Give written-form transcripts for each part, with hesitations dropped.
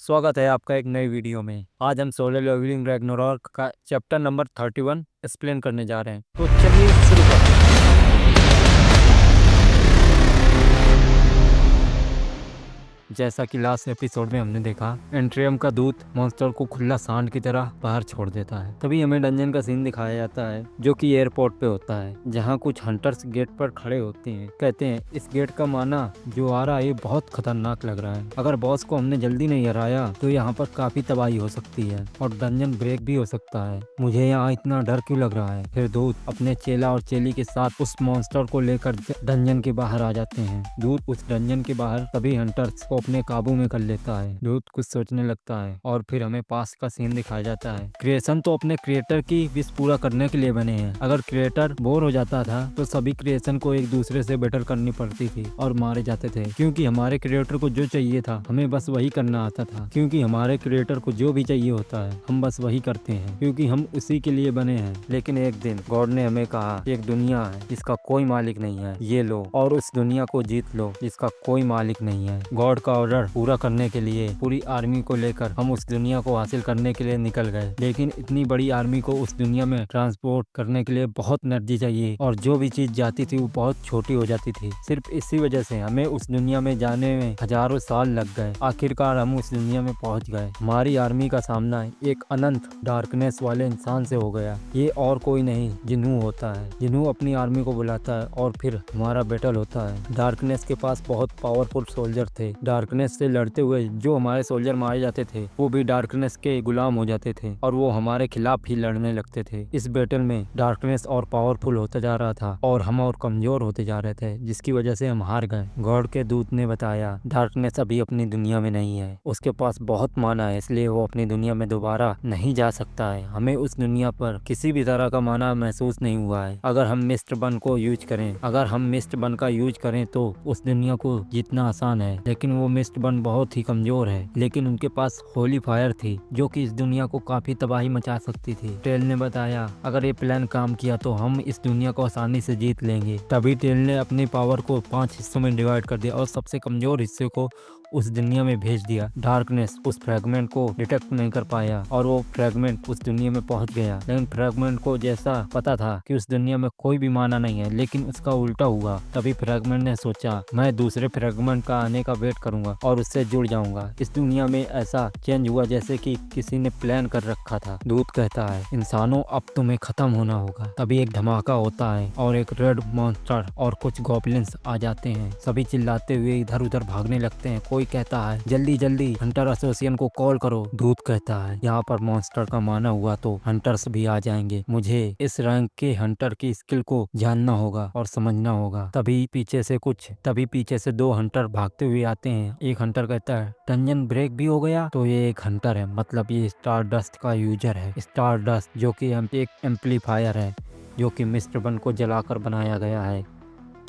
स्वागत है आपका एक नई वीडियो में। आज हम सोलो लेवलिंग रैग्नारॉक का चैप्टर नंबर 31 एक्सप्लेन करने जा रहे हैं। तो चलिए शुरू करते हैं। जैसा कि लास्ट एपिसोड में हमने देखा, एंट्रियम का दूत मॉन्स्टर को खुला सांड की तरह बाहर छोड़ देता है। तभी हमें डंजन का सीन दिखाया जाता है जो कि एयरपोर्ट पे होता है, जहाँ कुछ हंटर्स गेट पर खड़े होते हैं। कहते हैं इस गेट का माना जो आ रहा है ये बहुत खतरनाक लग रहा है। अगर बॉस को हमने जल्दी नहीं हराया तो यहाँ पर काफी तबाही हो सकती है और डंजन ब्रेक भी हो सकता है। मुझे यहाँ इतना डर क्यों लग रहा है। फिर दूत अपने चेला और चेली के साथ उस मॉन्स्टर को लेकर डंजन के बाहर आ जाते हैं। दूत उस डंजन के बाहर सभी हंटर्स को अपने काबू में कर लेता है। दूत कुछ सोचने लगता है और फिर हमें पास का सीन दिखाया जाता है। क्रिएशन तो अपने क्रिएटर की विश पूरा करने के लिए बने हैं। अगर क्रिएटर बोर हो जाता था तो सभी क्रिएशन को एक दूसरे से बेटर करनी पड़ती थी और मारे जाते थे, क्योंकि हमारे क्रिएटर को जो चाहिए था हमें बस वही करना आता था। क्योंकि हमारे क्रिएटर को जो भी चाहिए होता है हम बस वही करते हैं, क्योंकि हम उसी के लिए बने हैं। लेकिन एक दिन गॉड ने हमें कहा एक दुनिया है जिसका कोई मालिक नहीं है, ये लो और उस दुनिया को जीत लो जिसका कोई मालिक नहीं है। गॉड का ऑर्डर पूरा करने के लिए पूरी आर्मी को लेकर हम उस दुनिया को हासिल करने के लिए निकल गए। लेकिन इतनी बड़ी आर्मी को उस दुनिया में ट्रांसपोर्ट करने के लिए बहुत एनर्जी चाहिए और जो भी चीज जाती थी वो बहुत छोटी हो जाती थी। सिर्फ इसी वजह से हमें उस दुनिया में जाने में हजारों साल लग गए। आखिरकार हम उस दुनिया में पहुंच गए। हमारी आर्मी का सामना एक अनंत डार्कनेस वाले इंसान से हो गया। ये और कोई नहीं जिन्हू होता है। जिन्हू अपनी आर्मी को बुलाता है और फिर हमारा बैटल होता है। डार्कनेस के पास बहुत पावरफुल सोल्जर थे। डार्कनेस से लड़ते हुए जो हमारे सोल्जर मारे जाते थे वो भी डार्कनेस के गुलाम हो जाते थे और वो हमारे खिलाफ ही लड़ने लगते थे। इस बैटल में डार्कनेस और पावरफुल होता जा रहा था और हम और कमजोर होते जा रहे थे, जिसकी वजह से हम हार गए। गॉड के दूत ने बताया डार्कनेस अभी अपनी दुनिया में नहीं है, उसके पास बहुत माना है, इसलिए वो अपनी दुनिया में दोबारा नहीं जा सकता है। हमें उस दुनिया पर किसी भी तरह का माना महसूस नहीं हुआ है। अगर हम मिस्ट बन को यूज करें, अगर हम मिस्ट बन का यूज करें तो उस दुनिया को जीतना आसान है। लेकिन वो मिस्ट बन बहुत ही कमजोर है। लेकिन उनके पास होली फायर थी जो कि इस दुनिया को काफी तबाही मचा सकती थी। टेल ने बताया अगर ये प्लान काम किया तो हम इस दुनिया को आसानी से जीत लेंगे। तभी टेल ने अपनी पावर को 5 हिस्सों में डिवाइड कर दिया और सबसे कमजोर हिस्से को उस दुनिया में भेज दिया। डार्कनेस उस फ्रैगमेंट को डिटेक्ट नहीं कर पाया और वो फ्रैगमेंट उस दुनिया में पहुंच गया। लेकिन फ्रैगमेंट को जैसा पता था कि उस दुनिया में कोई भी माना नहीं है, लेकिन उसका उल्टा हुआ। तभी फ्रैगमेंट ने सोचा मैं दूसरे फ्रैगमेंट का आने का वेट करूंगा और उससे जुड़ जाऊंगा। इस दुनिया में ऐसा चेंज हुआ जैसे कि किसी ने प्लान कर रखा था। दूत कहता है इंसानों अब तुम्हें खत्म होना होगा। तभी एक धमाका होता है और एक रेड मॉन्स्टर और कुछ गॉब्लिन्स आ जाते हैं। सभी चिल्लाते हुए इधर उधर भागने लगते हैं। कोई कहता है जल्दी जल्दी हंटर एसोसिएशन को कॉल करो। दूत कहता है यहाँ पर मॉन्स्टर का माना हुआ तो हंटर्स भी आ जाएंगे। मुझे इस रैंक के हंटर की स्किल को जानना होगा और समझना होगा। तभी पीछे से 2 हंटर भागते हुए आते हैं। एक हंटर कहता है डंजन ब्रेक भी हो गया तो ये एक हंटर है, मतलब ये स्टार डस्ट का यूजर है। स्टार डस्ट जो कि एक एम्पलीफायर है जो कि मिस्टर बन को जलाकर बनाया गया है,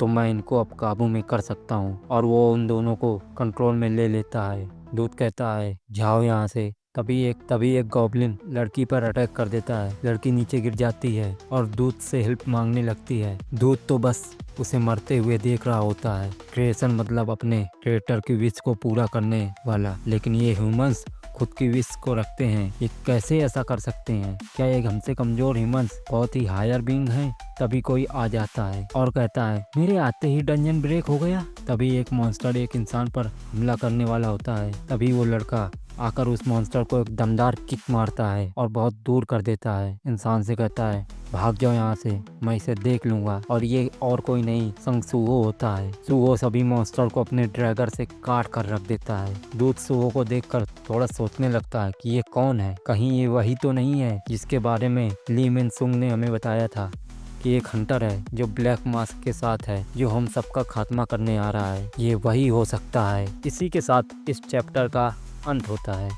तो मैं इनको अब काबू में कर सकता हूँ। और वो उन दोनों को कंट्रोल में ले लेता है। दूत कहता है जाओ यहाँ से। तभी एक गॉब्लिन लड़की पर अटैक कर देता है। लड़की नीचे गिर जाती है और दूत से हेल्प मांगने लगती है। दूत तो बस उसे मरते हुए देख रहा होता है। क्रिएशन मतलब अपने क्रिएटर की विश को पूरा करने वाला। लेकिन ये ह्यूमंस खुद की विश को रखते हैं। ये कैसे ऐसा कर सकते हैं? क्या ये हमसे कमजोर ह्यूमंस बहुत ही हायर बीइंग हैं? तभी कोई आ जाता है और कहता है मेरे आते ही डंजन ब्रेक हो गया। तभी एक मॉन्स्टर एक इंसान पर हमला करने वाला होता है। तभी वो लड़का आकर उस मॉन्स्टर को एक दमदार किक मारता है और बहुत दूर कर देता है। इंसान से कहता है भाग जाओ यहाँ से, मैं इसे देख लूंगा। और ये और कोई नहीं संग सुहो होता है। सुहो सभी मॉन्स्टर को अपने ड्रैगर से काट कर रख देता है। दूत सुहो को देखकर थोड़ा सोचने लगता है कि ये कौन है, कहीं ये वही तो नहीं है जिसके बारे में ली मिन सुंग ने हमें बताया था कि एक हंटर है जो ब्लैक मास्क के साथ है, जो हम सबका खात्मा करने आ रहा है। ये वही हो सकता है। इसी के साथ इस चैप्टर का अंत होता है।